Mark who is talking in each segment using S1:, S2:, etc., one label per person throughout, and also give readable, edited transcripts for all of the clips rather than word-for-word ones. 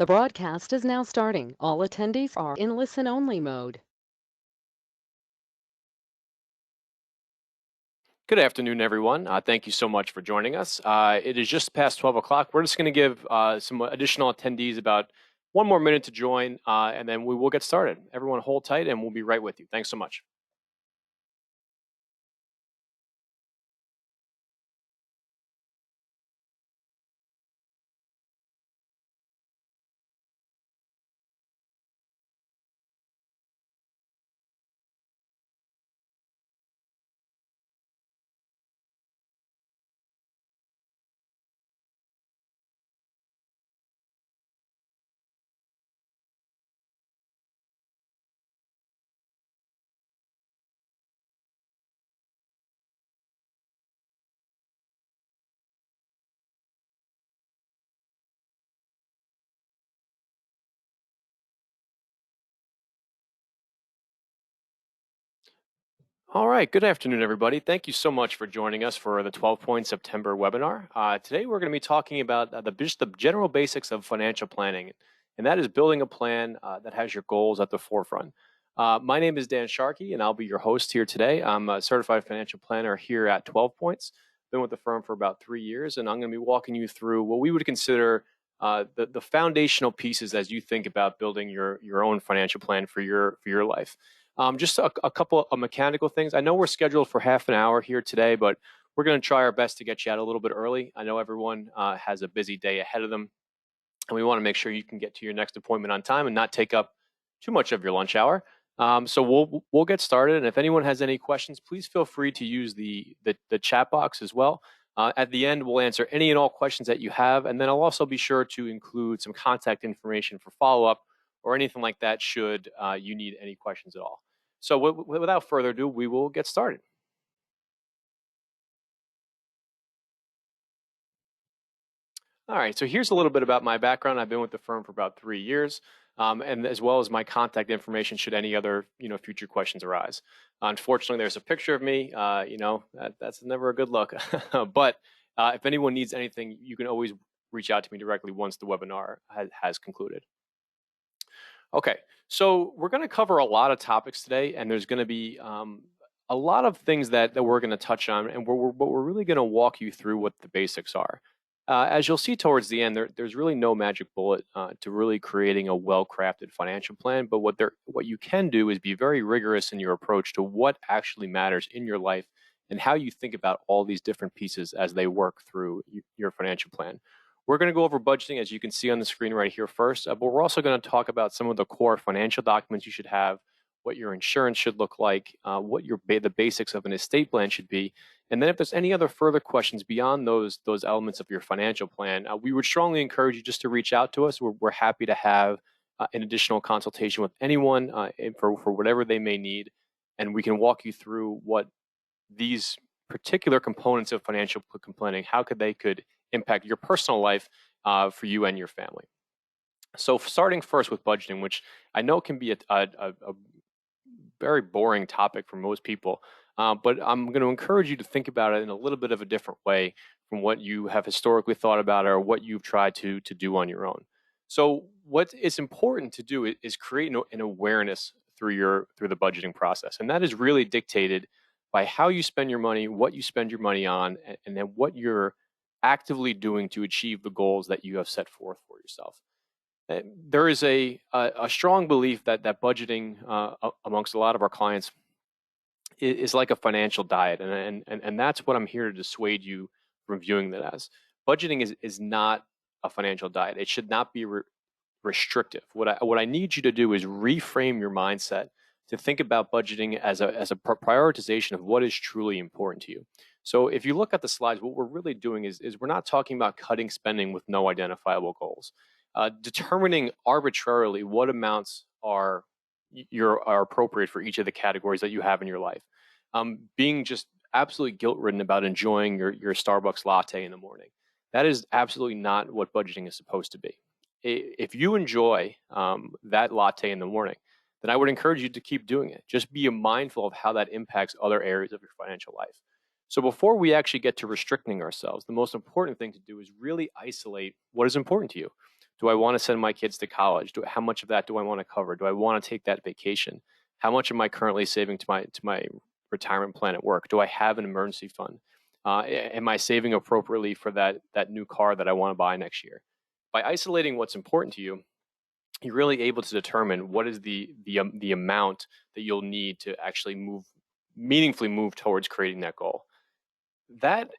S1: The broadcast is now starting. All attendees are in listen-only mode.
S2: Good afternoon, everyone. Thank you so much for joining us. It is just past 12 o'clock. We're just going to give some additional attendees about one more minute to join, and then we will get started. Everyone hold tight, and we'll be right with you. Thanks so much. All right, good afternoon, everybody. Thank you so much for joining us for the 12 Point September webinar. Today, we're going to be talking about just the general basics of financial planning, and that is building a plan that has your goals at the forefront. My name is Dan Sharkey, and I'll be your host here today. I'm a certified financial planner here at 12 Points. Been with the firm for about 3 years, and I'm going to be walking you through what we would consider the foundational pieces as you think about building your own financial plan for your life. Just a couple of mechanical things. I know we're scheduled for half an hour here today, but we're going to try our best to get you out a little bit early. I know everyone has a busy day ahead of them, and we want to make sure you can get to your next appointment on time and not take up too much of your lunch hour. So we'll get started, and if anyone has any questions, please feel free to use the chat box as well. At the end, we'll answer any and all questions that you have, and then I'll also be sure to include some contact information for follow-up or anything like that should you need any questions at all. So without further ado, we will get started. All right, so here's a little bit about my background. I've been with the firm for about 3 years, and as well as my contact information should any other future questions arise. Unfortunately, there's a picture of me. That's never a good look. But if anyone needs anything, you can always reach out to me directly once the webinar has concluded. Okay, so we're going to cover a lot of topics today, and there's going to be a lot of things that we're going to touch on, and we're really going to walk you through what the basics are. As you'll see towards the end, there's really no magic bullet to really creating a well-crafted financial plan, but what you can do is be very rigorous in your approach to what actually matters in your life and how you think about all these different pieces as they work through your financial plan. We're going to go over budgeting, as you can see on the screen right here first, but we're also going to talk about some of the core financial documents you should have, what your insurance should look like, what the basics of an estate plan should be, and then if there's any other further questions beyond those elements of your financial plan, we would strongly encourage you just to reach out to us. We're happy to have an additional consultation with anyone for whatever they may need, and we can walk you through what these particular components of financial planning, how they could impact your personal life for you and your family. So starting first with budgeting, which I know can be a very boring topic for most people, but I'm going to encourage you to think about it in a little bit of a different way from what you have historically thought about or what you've tried to do on your own. So what is important to do is create an awareness through the budgeting process, and that is really dictated by how you spend your money, what you spend your money on, and then what you're actively doing to achieve the goals that you have set forth for yourself. There is a strong belief that budgeting amongst a lot of our clients is like a financial diet, and that's what I'm here to dissuade you from viewing that as. Budgeting is not a financial diet. It should not be restrictive. What I need you to do is reframe your mindset to think about budgeting as a prioritization of what is truly important to you. So if you look at the slides, what we're really doing is we're not talking about cutting spending with no identifiable goals. Determining arbitrarily what amounts are appropriate for each of the categories that you have in your life. Being just absolutely guilt-ridden about enjoying your Starbucks latte in the morning. That is absolutely not what budgeting is supposed to be. If you enjoy that latte in the morning, then I would encourage you to keep doing it. Just be mindful of how that impacts other areas of your financial life. So before we actually get to restricting ourselves, the most important thing to do is really isolate what is important to you. Do I want to send my kids to college? How much of that do I want to cover? Do I want to take that vacation? How much am I currently saving to my retirement plan at work? Do I have an emergency fund? Am I saving appropriately for that new car that I want to buy next year? By isolating what's important to you, you're really able to determine what is the amount that you'll need to actually meaningfully move towards creating that goal. That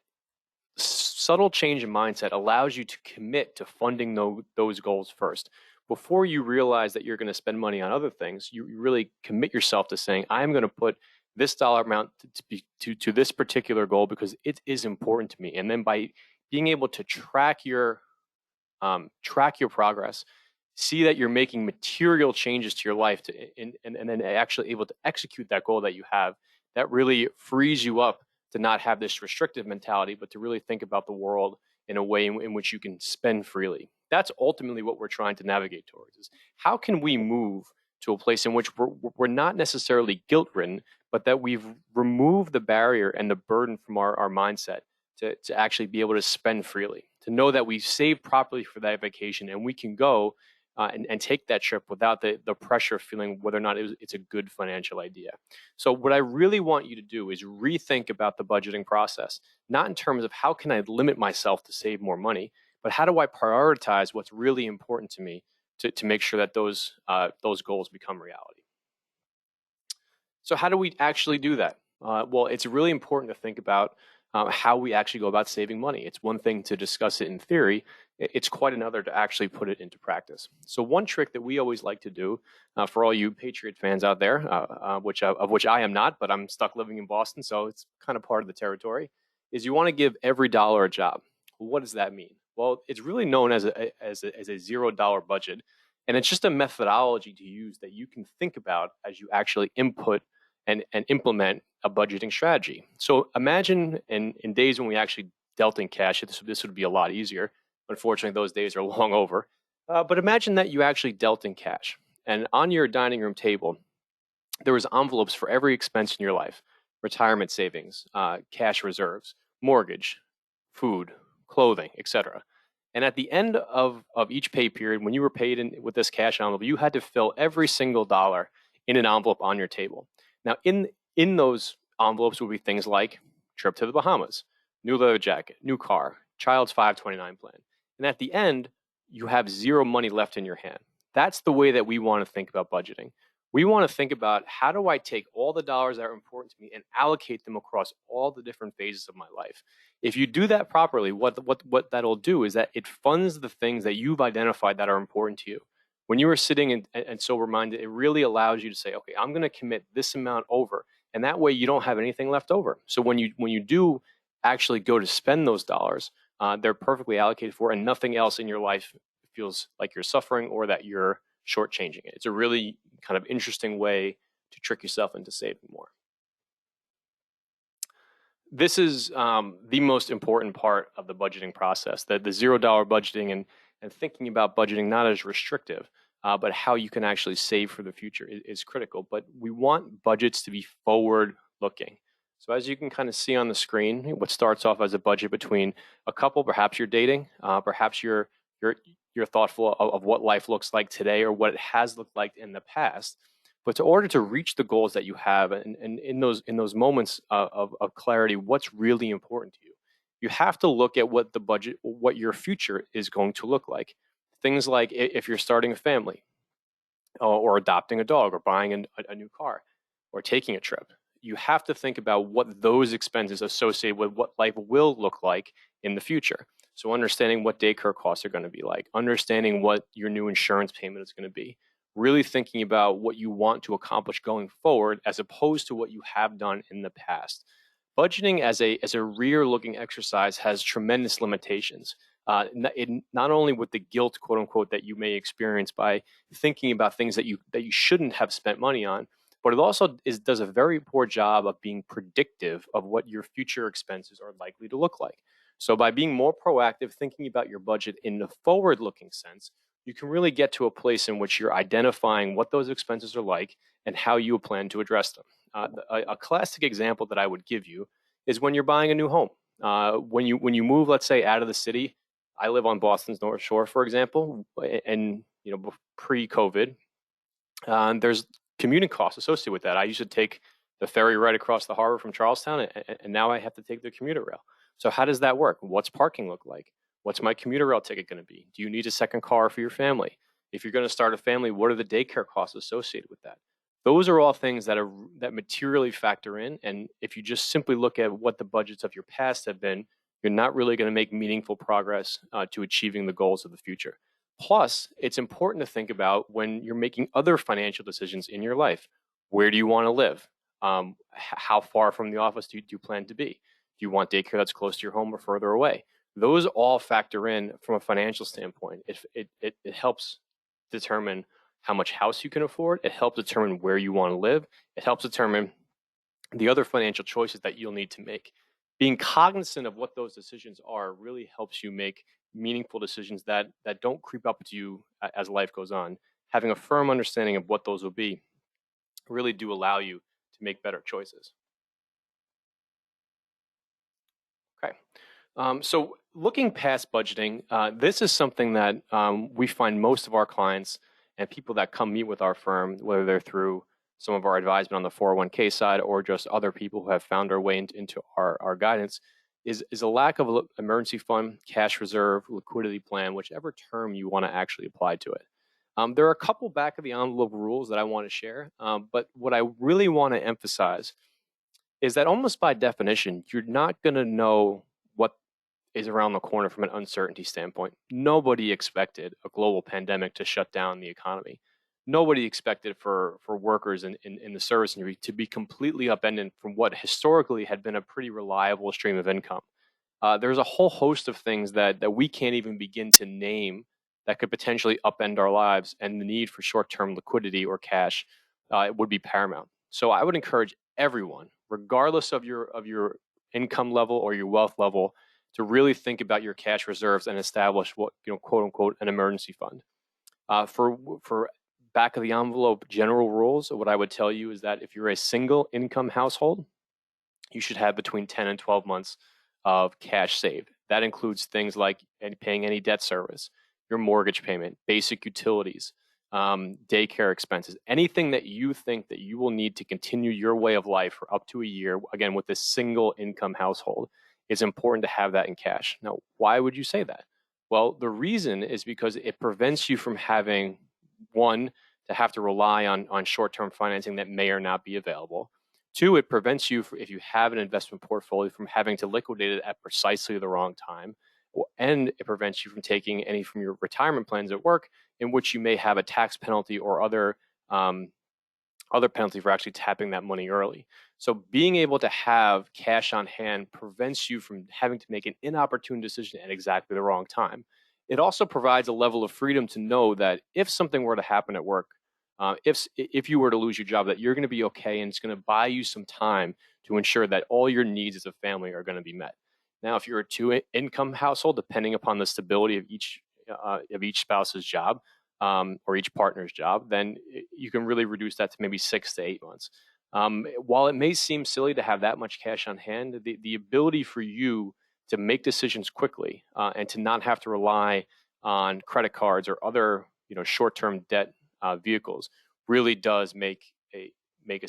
S2: subtle change in mindset allows you to commit to funding those goals first. Before you realize that you're going to spend money on other things, you really commit yourself to saying, I'm going to put this dollar amount to this particular goal because it is important to me. And then by being able to track your progress, see that you're making material changes to your life and then actually able to execute that goal that you have, that really frees you up to not have this restrictive mentality, but to really think about the world in a way in which you can spend freely. That's ultimately what we're trying to navigate towards, is how can we move to a place in which we're not necessarily guilt-ridden, but that we've removed the barrier and the burden from our mindset to actually be able to spend freely, to know that we've saved properly for that vacation and we can go and take that trip without the pressure of feeling whether or not it's a good financial idea. So what I really want you to do is rethink about the budgeting process, not in terms of how can I limit myself to save more money, but how do I prioritize what's really important to me to make sure that those goals become reality. So how do we actually do that? Well, it's really important to think about how we actually go about saving money. It's one thing to discuss it in theory. It's quite another to actually put it into practice. So one trick that we always like to do for all you Patriot fans out there, of which I am not, but I'm stuck living in Boston, so it's kind of part of the territory, is you want to give every dollar a job. What does that mean? Well, it's really known as a $0 budget, and it's just a methodology to use that you can think about as you actually input and implement a budgeting strategy. So imagine in days when we actually dealt in cash, this would be a lot easier. Unfortunately, those days are long over. But imagine that you actually dealt in cash. And on your dining room table, there was envelopes for every expense in your life: retirement savings, cash reserves, mortgage, food, clothing, etc. And at the end of each pay period, when you were paid with this cash envelope, you had to fill every single dollar in an envelope on your table. Now, in those envelopes would be things like trip to the Bahamas, new leather jacket, new car, child's 529 plan. And at the end, you have zero money left in your hand. That's the way that we want to think about budgeting. We want to think about, how do I take all the dollars that are important to me and allocate them across all the different phases of my life? If you do that properly, what that'll do is that it funds the things that you've identified that are important to you. When you are sitting and sober-minded, it really allows you to say, okay, I'm going to commit this amount over, and that way you don't have anything left over. So when you do actually go to spend those dollars, they're perfectly allocated for, and nothing else in your life feels like you're suffering or that you're shortchanging it. It's a really kind of interesting way to trick yourself into saving more. This is the most important part of the budgeting process, the $0 budgeting and thinking about budgeting not as restrictive, but how you can actually save for the future is critical. But we want budgets to be forward-looking. So as you can kind of see on the screen, what starts off as a budget between a couple, perhaps you're dating, perhaps you're thoughtful of what life looks like today or what it has looked like in the past. But in order to reach the goals that you have, and in those moments of clarity, what's really important to you, you have to look at what your future is going to look like. Things like if you're starting a family, or adopting a dog, or buying a new car, or taking a trip, you have to think about what those expenses associated with what life will look like in the future. So understanding what daycare costs are going to be like, understanding what your new insurance payment is going to be, really thinking about what you want to accomplish going forward as opposed to what you have done in the past. Budgeting as a rear-looking exercise has tremendous limitations. Not only with the guilt, quote unquote, that you may experience by thinking about things that you shouldn't have spent money on, but it also does a very poor job of being predictive of what your future expenses are likely to look like. So by being more proactive, thinking about your budget in the forward-looking sense, you can really get to a place in which you're identifying what those expenses are like and how you plan to address them. A classic example that I would give you is when you're buying a new home. When you move, let's say, out of the city, I live on Boston's North Shore, for example, and pre-COVID, there's commuting costs associated with that. I used to take the ferry right across the harbor from Charlestown, and now I have to take the commuter rail. So how does that work? What's parking look like? What's my commuter rail ticket going to be? Do you need a second car for your family? If you're going to start a family, what are the daycare costs associated with that? Those are all things that materially factor in. And if you just simply look at what the budgets of your past have been, you're not really going to make meaningful progress to achieving the goals of the future. Plus, it's important to think about when you're making other financial decisions in your life. Where do you want to live? How far from the office do you plan to be? Do you want daycare that's close to your home or further away? Those all factor in from a financial standpoint. It helps determine how much house you can afford. It helps determine where you want to live. It helps determine the other financial choices that you'll need to make. Being cognizant of what those decisions are really helps you make meaningful decisions that don't creep up to you as life goes on. Having a firm understanding of what those will be really do allow you to make better choices. Okay. So looking past budgeting, this is something that we find most of our clients and people that come meet with our firm, whether they're through some of our advisement on the 401k side or just other people who have found their way into our guidance, is a lack of an emergency fund, cash reserve, liquidity plan, whichever term you want to actually apply to it. There are a couple back of the envelope rules that I want to share, but what I really want to emphasize is that almost by definition, you're not going to know what is around the corner from an uncertainty standpoint. Nobody expected a global pandemic to shut down the economy. Nobody expected for workers in the service industry to be completely upended from what historically had been a pretty reliable stream of income. There's a whole host of things that we can't even begin to name that could potentially upend our lives, and the need for short-term liquidity or cash would be paramount. So I would encourage everyone, regardless of your income level or your wealth level, to really think about your cash reserves and establish what, quote unquote, an emergency fund. For back of the envelope general rules, what I would tell you is that if you're a single income household, you should have between 10 and 12 months of cash saved. That includes things like paying any debt service, your mortgage payment, basic utilities, daycare expenses, anything that you think that you will need to continue your way of life for up to a year, again, with this single income household. It's important to have that in cash. Now, why would you say that? Well, the reason is because it prevents you from having, one, to have to rely on short-term financing that may or not be available. Two, it prevents you, if you have an investment portfolio, from having to liquidate it at precisely the wrong time. And it prevents you from taking any from your retirement plans at work in which you may have a tax penalty or other penalty for actually tapping that money early. So being able to have cash on hand prevents you from having to make an inopportune decision at exactly the wrong time. It also provides a level of freedom to know that if something were to happen at work, if you were to lose your job, that you're going to be okay, and it's going to buy you some time to ensure that all your needs as a family are going to be met. Now, if you're a two-income household, depending upon the stability of each spouse's job or each partner's job, then you can really reduce that to maybe 6 to 8 months. While it may seem silly to have that much cash on hand, the ability for you to make decisions quickly and to not have to rely on credit cards or other short-term debt vehicles really does make a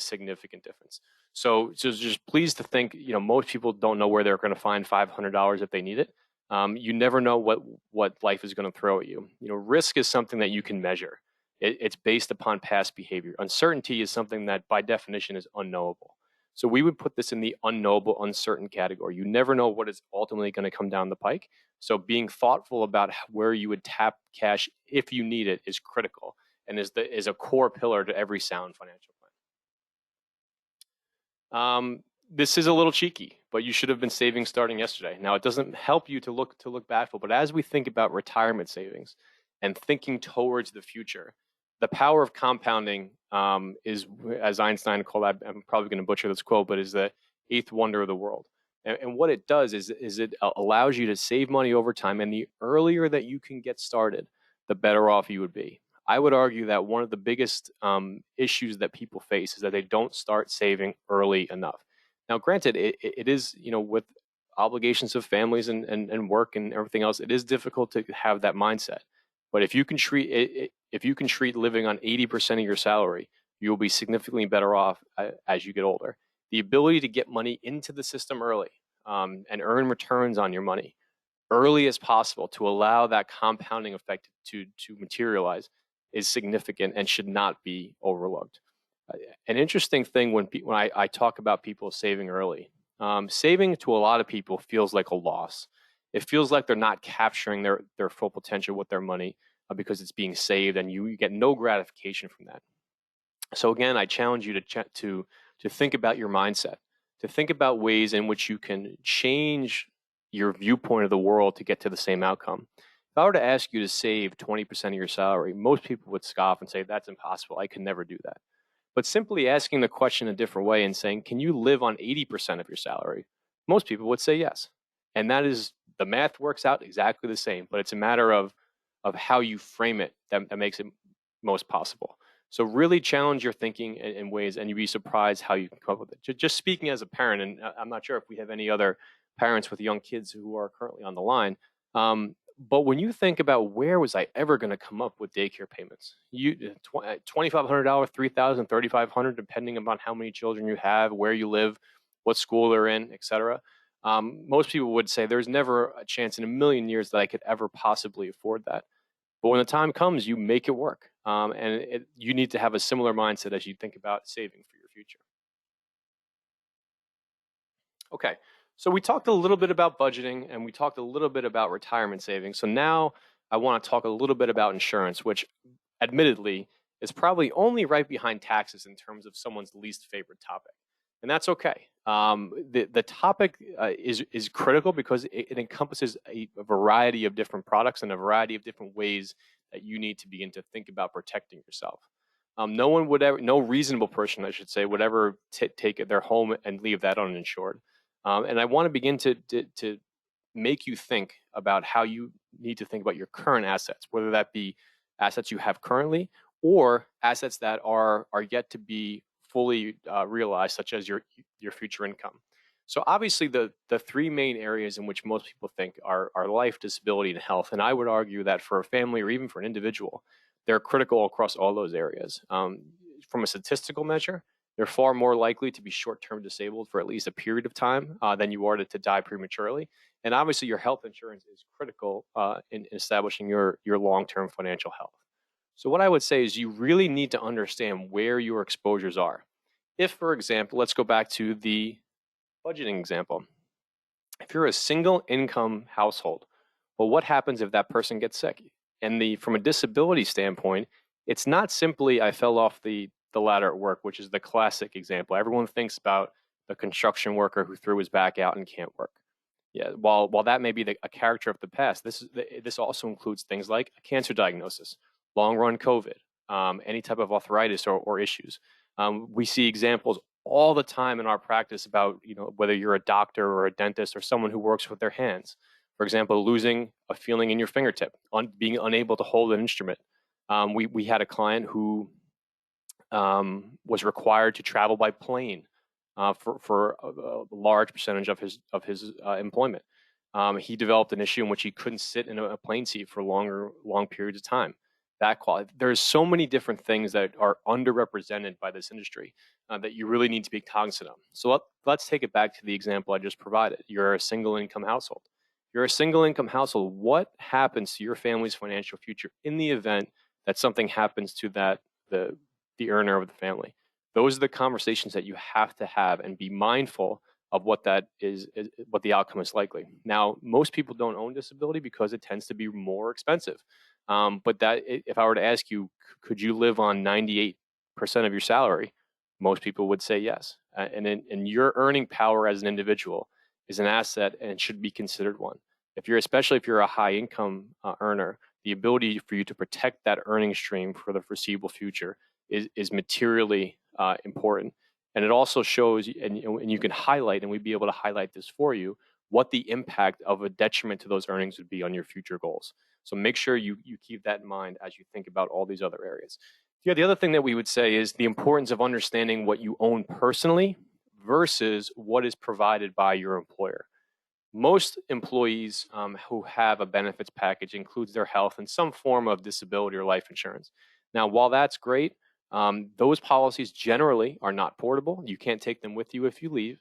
S2: significant difference. So just pleased to think, most people don't know where they're going to find $500 if they need it. You never know what life is going to throw at you. Risk is something that you can measure. It's based upon past behavior. Uncertainty is something that by definition is unknowable. So we would put this in the unknowable, uncertain category. You never know what is ultimately going to come down the pike. So being thoughtful about where you would tap cash if you need it is critical, and is a core pillar to every sound financial plan. This is a little cheeky, but you should have been saving starting yesterday. Now, it doesn't help you to look bashful, but as we think about retirement savings and thinking towards the future, the power of compounding is, as Einstein called that, I'm probably going to butcher this quote, but is the eighth wonder of the world. And what it does is it allows you to save money over time, and the earlier that you can get started, the better off you would be. I would argue that one of the biggest issues that people face is that they don't start saving early enough. Now, granted, it is, with obligations of families and work and everything else, it is difficult to have that mindset. But if you can treat it, if you can treat living on 80% of your salary, you'll be significantly better off as you get older. The ability to get money into the system early and earn returns on your money early as possible to allow that compounding effect to materialize is significant and should not be overlooked. An interesting thing when I talk about people saving early, saving to a lot of people feels like a loss. It feels like they're not capturing their full potential with their money because it's being saved, and you get no gratification from that. So again, I challenge you to think about your mindset, to think about ways in which you can change your viewpoint of the world to get to the same outcome. If I were to ask you to save 20% of your salary, most people would scoff and say, that's impossible. I can never do that. But simply asking the question a different way and saying, can you live on 80% of your salary? Most people would say yes. And that is, the math works out exactly the same, but it's a matter of how you frame it that makes it most possible. So really challenge your thinking in ways, and you'd be surprised how you can come up with it. Just speaking as a parent, and I'm not sure if we have any other parents with young kids who are currently on the line, but when you think about where was I ever going to come up with daycare payments, $2,500, $3,000, $3,500, depending upon how many children you have, where you live, what school they're in, etc. Most people would say there's never a chance in a million years that I could ever possibly afford that. But when the time comes, you make it work. And you need to have a similar mindset as you think about saving for your future. Okay, so we talked a little bit about budgeting and we talked a little bit about retirement savings. So now I want to talk a little bit about insurance, which admittedly is probably only right behind taxes in terms of someone's least favorite topic. And that's okay. The topic is critical because it encompasses a variety of different products and a variety of different ways that you need to begin to think about protecting yourself. No reasonable person, I should say, would ever take their home and leave that uninsured. And I want to begin to make you think about how you need to think about your current assets, whether that be assets you have currently or assets that are yet to be fully realized, such as your future income. So obviously the three main areas in which most people think are life, disability, and health. And I would argue that for a family or even for an individual, they're critical across all those areas. From a statistical measure, they're far more likely to be short-term disabled for at least a period of time than you are to die prematurely. And obviously your health insurance is critical in establishing your long-term financial health. So what I would say is you really need to understand where your exposures are. If, for example, let's go back to the budgeting example. If you're a single income household, well, what happens if that person gets sick? And from a disability standpoint, it's not simply I fell off the ladder at work, which is the classic example. Everyone thinks about the construction worker who threw his back out and can't work. Yeah, while that may be a character of the past, this also includes things like a cancer diagnosis, long-run COVID, any type of arthritis or issues. We see examples all the time in our practice about whether you're a doctor or a dentist or someone who works with their hands. For example, losing a feeling in your fingertip, being unable to hold an instrument. We had a client who was required to travel by plane for a large percentage of his employment. He developed an issue in which he couldn't sit in a plane seat for long periods of time. There's so many different things that are underrepresented by this industry that you really need to be cognizant of. So let's take it back to the example I just provided. You're a single income household. You're a single income household. What happens to your family's financial future in the event that something happens to the earner of the family? Those are the conversations that you have to have and be mindful of what that is, what the outcome is likely. Now, most people don't own disability because it tends to be more expensive. But if I were to ask you, could you live on 98% of your salary? Most people would say yes. And your earning power as an individual is an asset and should be considered one. Especially if you're a high income earner, the ability for you to protect that earning stream for the foreseeable future is materially important. And it also shows, and you can highlight, and we'd be able to highlight this for you, what the impact of a detriment to those earnings would be on your future goals. So make sure you keep that in mind as you think about all these other areas. Yeah, the other thing that we would say is the importance of understanding what you own personally versus what is provided by your employer. Most employees who have a benefits package includes their health and some form of disability or life insurance. Now, while that's great, those policies generally are not portable. You can't take them with you if you leave,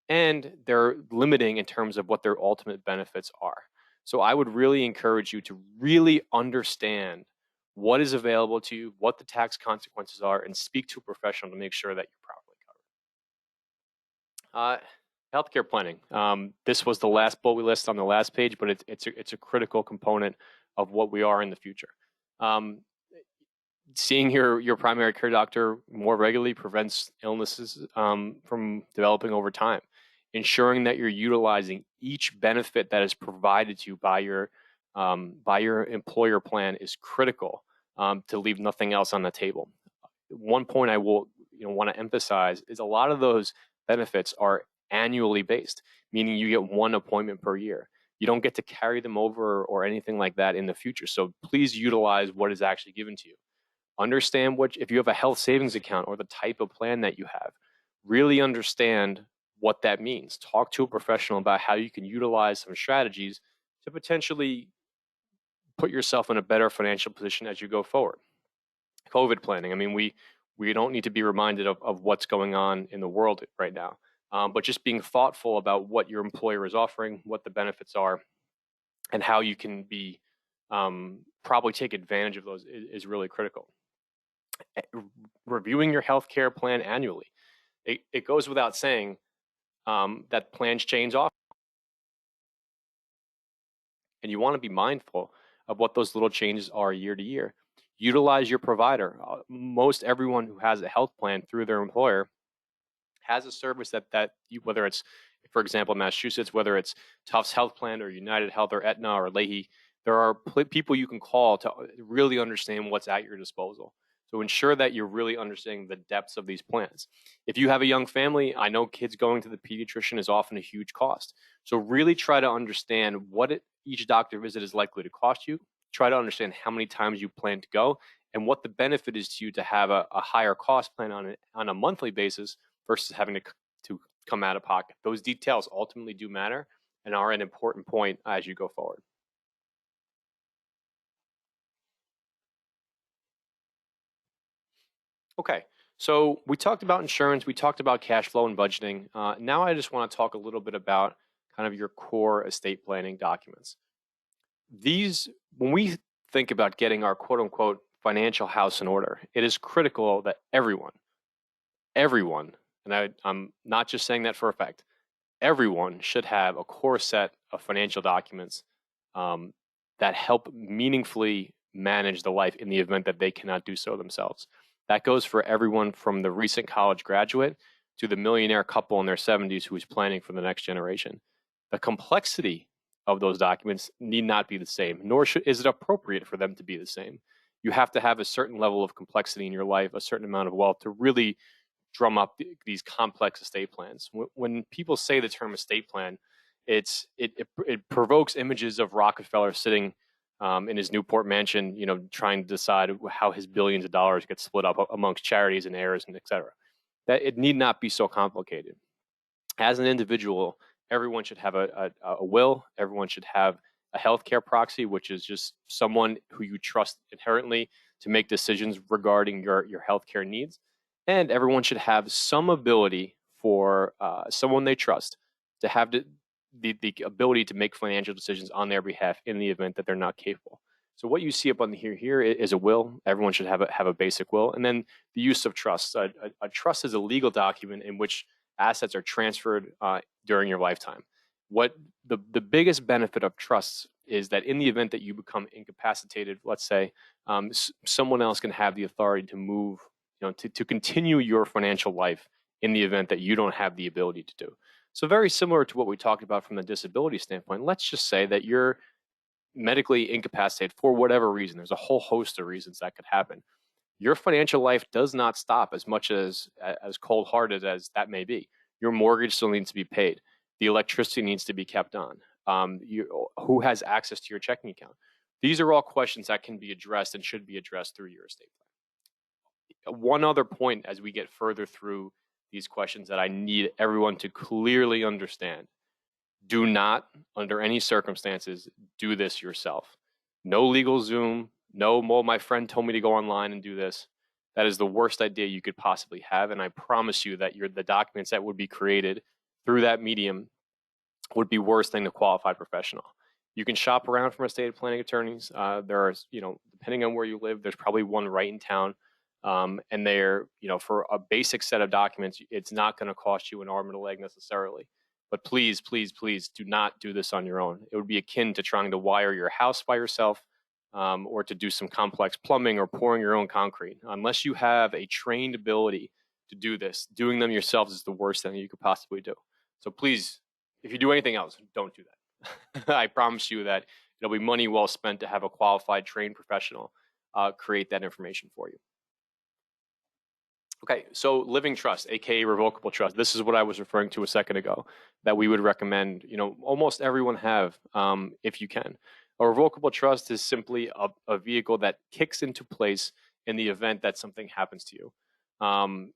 S2: and they're limiting in terms of what their ultimate benefits are. So I would really encourage you to really understand what is available to you, what the tax consequences are, and speak to a professional to make sure that you're properly covered. Healthcare planning. This was the last bullet we listed on the last page, but it's a critical component of what we are in the future. Seeing your primary care doctor more regularly prevents illnesses from developing over time. Ensuring that you're utilizing each benefit that is provided to you by your employer plan is critical to leave nothing else on the table. One point I will want to emphasize is a lot of those benefits are annually based, meaning you get one appointment per year. You don't get to carry them over or anything like that in the future. So please utilize what is actually given to you. Understand if you have a health savings account or the type of plan that you have, really understand what that means. Talk to a professional about how you can utilize some strategies to potentially put yourself in a better financial position as you go forward. COVID planning. I mean, we don't need to be reminded of what's going on in the world right now, but just being thoughtful about what your employer is offering, what the benefits are, and how you can be probably take advantage of those is really critical. Reviewing your healthcare plan annually. It goes without saying that plans change often, and you want to be mindful of what those little changes are year to year. Utilize your provider. Most everyone who has a health plan through their employer has a service that you, whether it's, for example, Massachusetts, whether it's Tufts Health Plan or United Health or Aetna or Leahy, there are people you can call to really understand what's at your disposal. So ensure that you're really understanding the depths of these plans. If you have a young family, I know kids going to the pediatrician is often a huge cost. So really try to understand what each doctor visit is likely to cost you. Try to understand how many times you plan to go and what the benefit is to you to have a higher cost plan on a monthly basis versus having to come out of pocket. Those details ultimately do matter and are an important point as you go forward. Okay, so we talked about insurance, we talked about cash flow and budgeting. Now I just want to talk a little bit about kind of your core estate planning documents. When we think about getting our quote unquote financial house in order, it is critical that everyone, and I'm not just saying that for a fact, everyone should have a core set of financial documents that help meaningfully manage the life in the event that they cannot do so themselves. That goes for everyone from the recent college graduate to the millionaire couple in their 70s who is planning for the next generation. The complexity of those documents need not be the same, nor is it appropriate for them to be the same. You have to have a certain level of complexity in your life, a certain amount of wealth to really drum up these complex estate plans. When people say the term estate plan, it provokes images of Rockefeller sitting in his Newport mansion, trying to decide how his billions of dollars get split up amongst charities and heirs and et cetera. That it need not be so complicated. As an individual, everyone should have a will. Everyone should have a healthcare proxy, which is just someone who you trust inherently to make decisions regarding your healthcare needs. And everyone should have some ability for someone they trust to have the ability to make financial decisions on their behalf in the event that they're not capable. So what you see up on here is a will. Everyone should have a basic will. And then the use of trusts. A trust is a legal document in which assets are transferred during your lifetime. What the biggest benefit of trusts is that in the event that you become incapacitated, let's say, someone else can have the authority to move, to continue your financial life in the event that you don't have the ability to do. So very similar to what we talked about from the disability standpoint. Let's just say that you're medically incapacitated for whatever reason. There's a whole host of reasons that could happen. Your financial life does not stop as much as cold-hearted as that may be. Your mortgage still needs to be paid. The electricity needs to be kept on. Who has access to your checking account? These are all questions that can be addressed and should be addressed through your estate plan. One other point as we get further through these questions that I need everyone to clearly understand. Do not, under any circumstances, do this yourself. No legal Zoom, no, well, my friend told me to go online and do this. That is the worst idea you could possibly have. And I promise you that the documents that would be created through that medium would be worse than a qualified professional. You can shop around from estate planning attorneys. There are, depending on where you live, there's probably one right in town. And they're, for a basic set of documents, it's not going to cost you an arm and a leg necessarily. But please, please, please do not do this on your own. It would be akin to trying to wire your house by yourself, or to do some complex plumbing or pouring your own concrete. Unless you have a trained ability to do this, doing them yourselves is the worst thing you could possibly do. So please, if you do anything else, don't do that. I promise you that it'll be money well spent to have a qualified, trained professional create that information for you. Okay, so living trust, aka revocable trust. This is what I was referring to a second ago, that we would recommend, almost everyone have, if you can. A revocable trust is simply a vehicle that kicks into place in the event that something happens to you.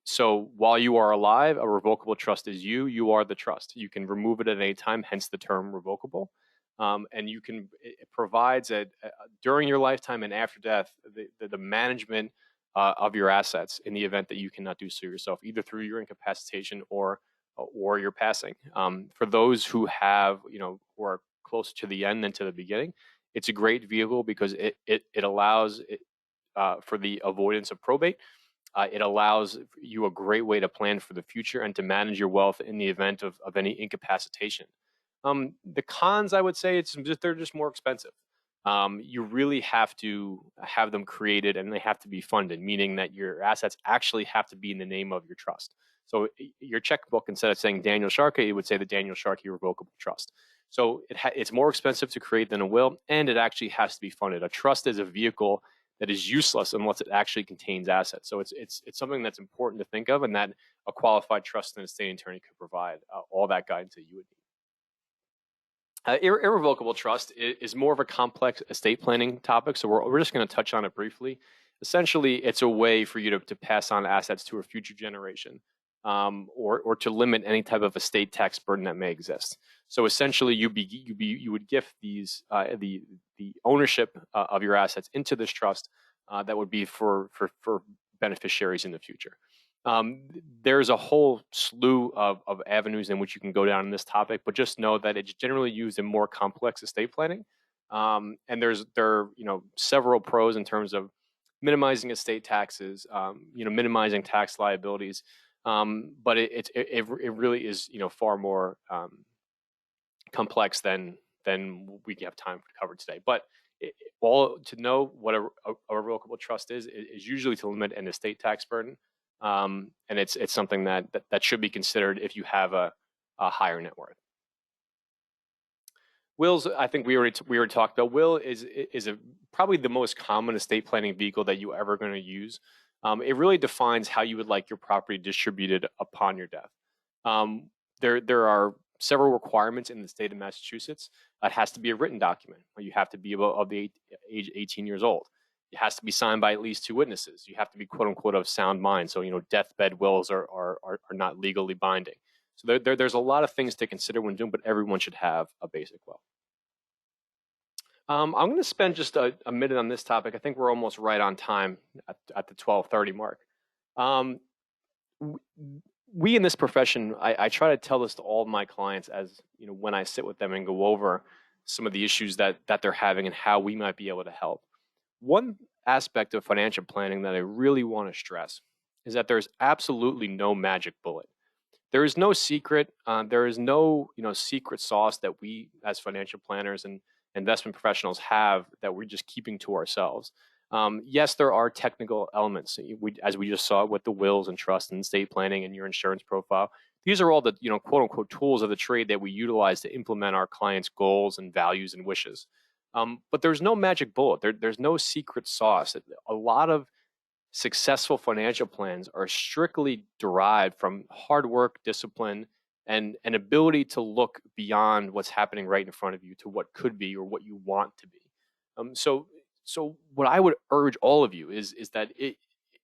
S2: So while you are alive, a revocable trust is you are the trust. You can remove it at any time, hence the term revocable. And it provides during your lifetime and after death, the management of your assets in the event that you cannot do so yourself, either through your incapacitation or your passing. For those who have, who are closer to the end than to the beginning, it's a great vehicle because it allows for the avoidance of probate. It allows you a great way to plan for the future and to manage your wealth in the event of any incapacitation. The cons, I would say, they're just more expensive. You really have to have them created and they have to be funded, meaning that your assets actually have to be in the name of your trust. So your checkbook, instead of saying Daniel Sharkey, it would say the Daniel Sharkey Irrevocable Trust. So it's more expensive to create than a will, and it actually has to be funded. A trust is a vehicle that is useless unless it actually contains assets. So it's something that's important to think of, and that a qualified trust and estate attorney could provide all that guidance that you would need. Irrevocable trust is more of a complex estate planning topic, so we're just going to touch on it briefly. Essentially, it's a way for you to pass on assets to a future generation, or to limit any type of estate tax burden that may exist. So essentially, you would gift these the ownership of your assets into this trust that would be for beneficiaries in the future. There's a whole slew of avenues in which you can go down in this topic, but just know that it's generally used in more complex estate planning. And there are several pros in terms of minimizing estate taxes, minimizing tax liabilities. But it really is far more complex than we have time to cover today. But all to know what a revocable trust is usually to limit an estate tax burden. And it's something that should be considered if you have a higher net worth. Wills, I think we already talked about. Will is probably the most common estate planning vehicle that you're ever going to use. It really defines how you would like your property distributed upon your death. There are several requirements in the state of Massachusetts. It has to be a written document. You have to be of the age 18 years old. It has to be signed by at least 2 witnesses. You have to be quote unquote of sound mind. So deathbed wills are not legally binding. So there's a lot of things to consider when doing, but everyone should have a basic will. I'm going to spend just a minute on this topic. I think we're almost right on time at the 12:30 mark. We in this profession, I try to tell this to all of my clients as when I sit with them and go over some of the issues that they're having and how we might be able to help. One aspect of financial planning that I really want to stress is that there's absolutely no magic bullet. There is no secret. There is no secret sauce that we as financial planners and investment professionals have that we're just keeping to ourselves. Yes, there are technical elements, as we just saw with the wills and trust and estate planning and your insurance profile. These are all the quote unquote tools of the trade that we utilize to implement our clients' goals and values and wishes. But there's no magic bullet. There's no secret sauce. A lot of successful financial plans are strictly derived from hard work, discipline, and an ability to look beyond what's happening right in front of you to what could be or what you want to be. So what I would urge all of you is that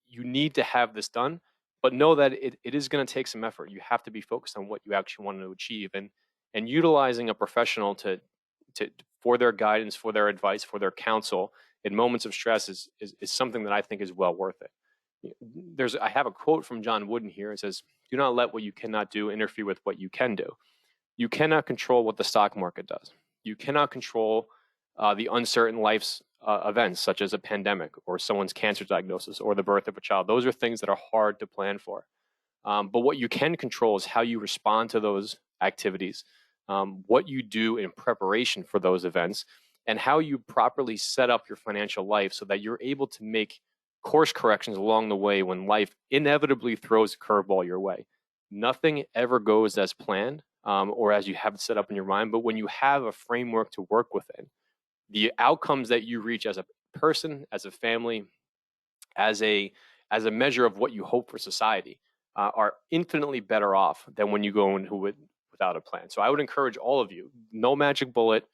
S2: you need to have this done, but know that it is going to take some effort. You have to be focused on what you actually want to achieve. And and utilizing a professional for their guidance, for their advice, for their counsel in moments of stress is something that I think is well worth it. I have a quote from John Wooden here. It says, "Do not let what you cannot do interfere with what you can do." You cannot control what the stock market does. You cannot control the uncertain life's events, such as a pandemic or someone's cancer diagnosis or the birth of a child. Those are things that are hard to plan for. But what you can control is how you respond to those activities, what you do in preparation for those events, and how you properly set up your financial life so that you're able to make course corrections along the way when life inevitably throws a curveball your way. Nothing ever goes as planned or as you have it set up in your mind, but when you have a framework to work within, the outcomes that you reach as a person, as a family, as a measure of what you hope for society are infinitely better off than when you go into it without a plan. So I would encourage all of you, no magic bullet.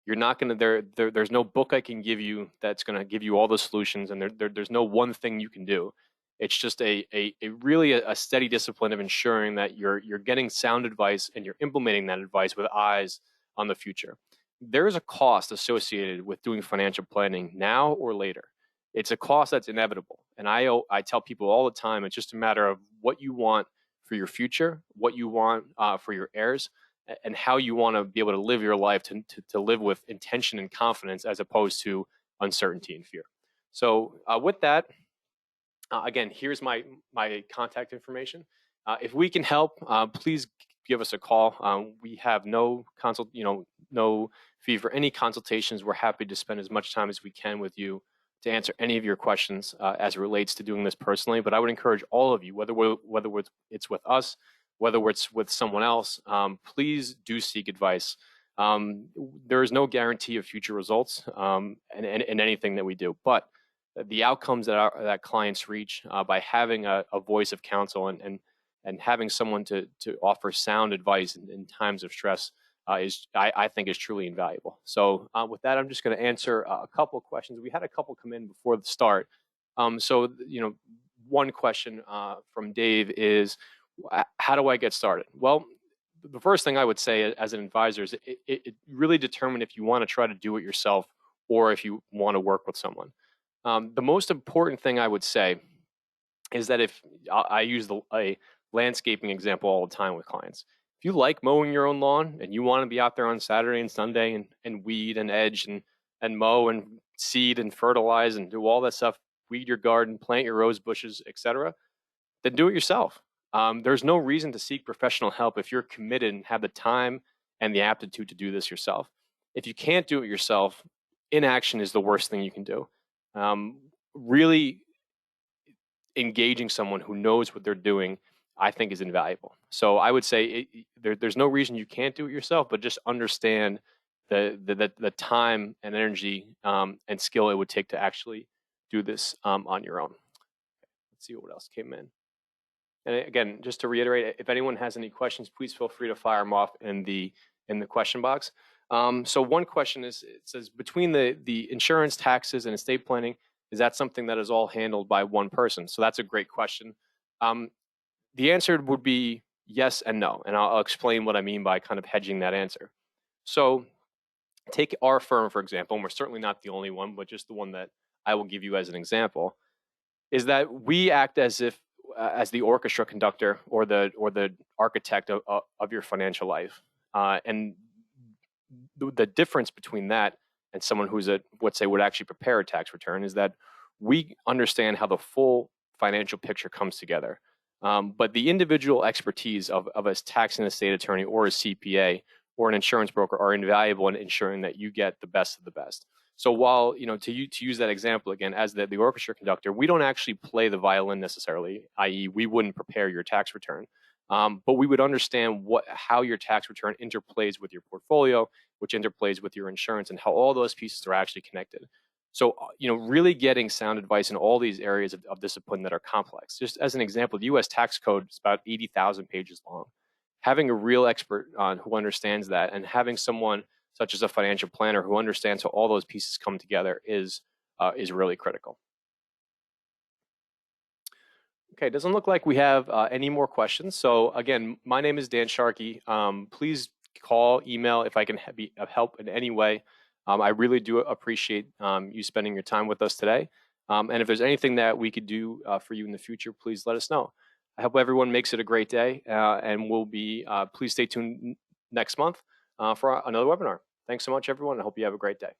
S2: You're not going to, there's no book I can give you that's going to give you all the solutions, and there's no one thing you can do. It's just a really a steady discipline of ensuring that you're getting sound advice and you're implementing that advice with eyes on the future. There is a cost associated with doing financial planning now or later. It's a cost that's inevitable. And I tell people all the time, it's just a matter of what you want for your future, what you want for your heirs, and how you want to be able to live your life to live with intention and confidence as opposed to uncertainty and fear. So with that, again, here's my contact information. If we can help, please give us a call. We have no fee for any consultations. We're happy to spend as much time as we can with you to answer any of your questions as it relates to doing this personally. But I would encourage all of you, whether it's with us, whether it's with someone else, please do seek advice. There is no guarantee of future results in anything that we do, but the outcomes that clients reach by having a voice of counsel and having someone to offer sound advice in times of stress I think is truly invaluable. So with that, I'm just going to answer a couple of questions. We had a couple come in before the start. One question from Dave is, how do I get started? Well, the first thing I would say as an advisor is it really determine if you want to try to do it yourself or if you want to work with someone. The most important thing I would say is that if I use a landscaping example all the time with clients, if you like mowing your own lawn and you want to be out there on Saturday and Sunday and weed and edge and mow and seed and fertilize and do all that stuff, weed your garden, plant your rose bushes, etc., then do it yourself. There's no reason to seek professional help if you're committed and have the time and the aptitude to do this yourself. If you can't do it yourself, inaction is the worst thing you can do. Really engaging someone who knows what they're doing, I think, is invaluable. So I would say there's no reason you can't do it yourself, but just understand the time and energy and skill it would take to actually do this on your own. Let's see what else came in. And again, just to reiterate, if anyone has any questions, please feel free to fire them off in the question box. So one question is, it says, between the insurance, taxes, and estate planning, is that something that is all handled by one person? So that's a great question. The answer would be yes and no, and I'll explain what I mean by kind of hedging that answer. So take our firm, for example, and we're certainly not the only one, but just the one that I will give you as an example, is that we act as the orchestra conductor or the architect of your financial life. And the difference between that and someone who's would actually prepare a tax return is that we understand how the full financial picture comes together. But the individual expertise of a tax and estate attorney or a CPA or an insurance broker are invaluable in ensuring that you get the best of the best. So while, to use that example again, as the orchestra conductor, we don't actually play the violin necessarily, i.e. we wouldn't prepare your tax return. But we would understand how your tax return interplays with your portfolio, which interplays with your insurance, and how all those pieces are actually connected. So, really getting sound advice in all these areas of discipline that are complex. Just as an example, the U.S. tax code is about 80,000 pages long. Having a real expert who understands that, and having someone such as a financial planner who understands how all those pieces come together is really critical. Okay, doesn't look like we have any more questions. So again, my name is Dan Sharkey. Please call, email if I can be of help in any way. I really do appreciate you spending your time with us today. And if there's anything that we could do for you in the future, please let us know. I hope everyone makes it a great day, and please stay tuned next month for another webinar. Thanks so much, everyone. I hope you have a great day.